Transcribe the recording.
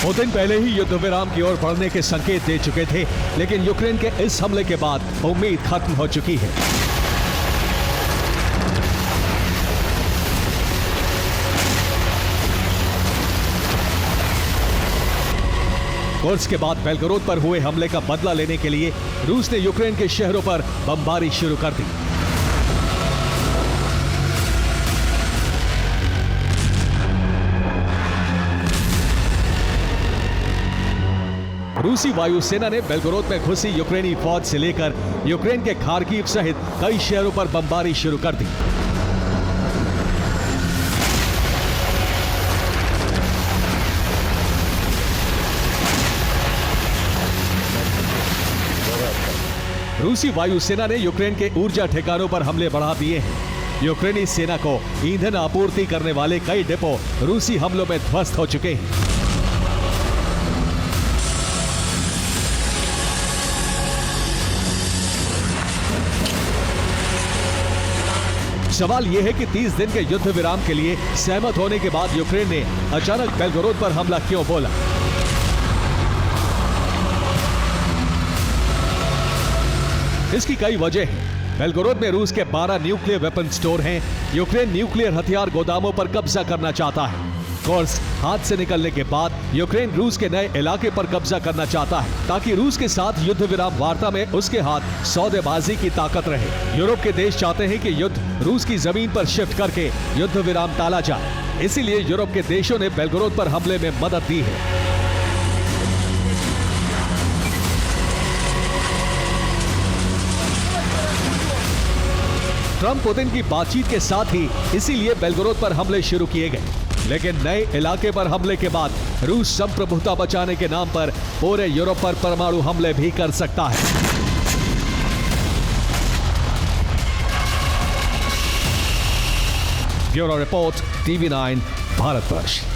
Putin पहले ही युद्ध विराम की ओर बढ़ने के संकेत दे चुके थे, लेकिन यूक्रेन के इस हमले के बाद उम्मीद खत्म हो चुकी है। कुर्स्क के बाद बेलगोरोद पर हुए हमले का बदला लेने के लिए रूस ने यूक्रेन के शहरों पर बमबारी शुरू कर दी। रूसी वायुसेना ने बेलगोरोद में घुसी यूक्रेनी फौज से लेकर यूक्रेन के खार्किव सहित कई शहरों पर बमबारी शुरू कर दी। रूसी वायुसेना ने यूक्रेन के ऊर्जा ठिकानों पर हमले बढ़ा दिए हैं। यूक्रेनी सेना को ईंधन आपूर्ति करने वाले कई डिपो रूसी हमलों में ध्वस्त हो चुके हैं। सवाल यह है कि 30 दिन के युद्ध विराम के लिए सहमत होने के बाद यूक्रेन ने अचानक बेलगोरोद पर हमला क्यों बोला? इसकी कई वजह हैं। बेलगोरोद में रूस के 12 न्यूक्लियर वेपन स्टोर हैं। यूक्रेन न्यूक्लियर हथियार गोदामों पर कब्जा करना चाहता है। कुर्स्क हाथ से निकलने के बाद यूक्रेन रूस के नए इलाके पर कब्जा करना चाहता है ताकि रूस के साथ युद्ध विराम वार्ता में उसके हाथ सौदेबाजी की ताकत रहे। यूरोप के देश चाहते हैं कि युद्ध रूस की जमीन पर शिफ्ट करके युद्ध विराम टाला जाए। इसीलिए यूरोप के देशों ने बेलगोरोद पर हमले में मदद दी है। ट्रंप पुतिन की बातचीत के साथ ही इसीलिए बेलगोरोद पर हमले शुरू किए गए। लेकिन नए इलाके पर हमले के बाद रूस संप्रभुता बचाने के नाम पर पूरे यूरोप पर परमाणु हमले भी कर सकता है। Bureau report, TV9 Bharatvarsh.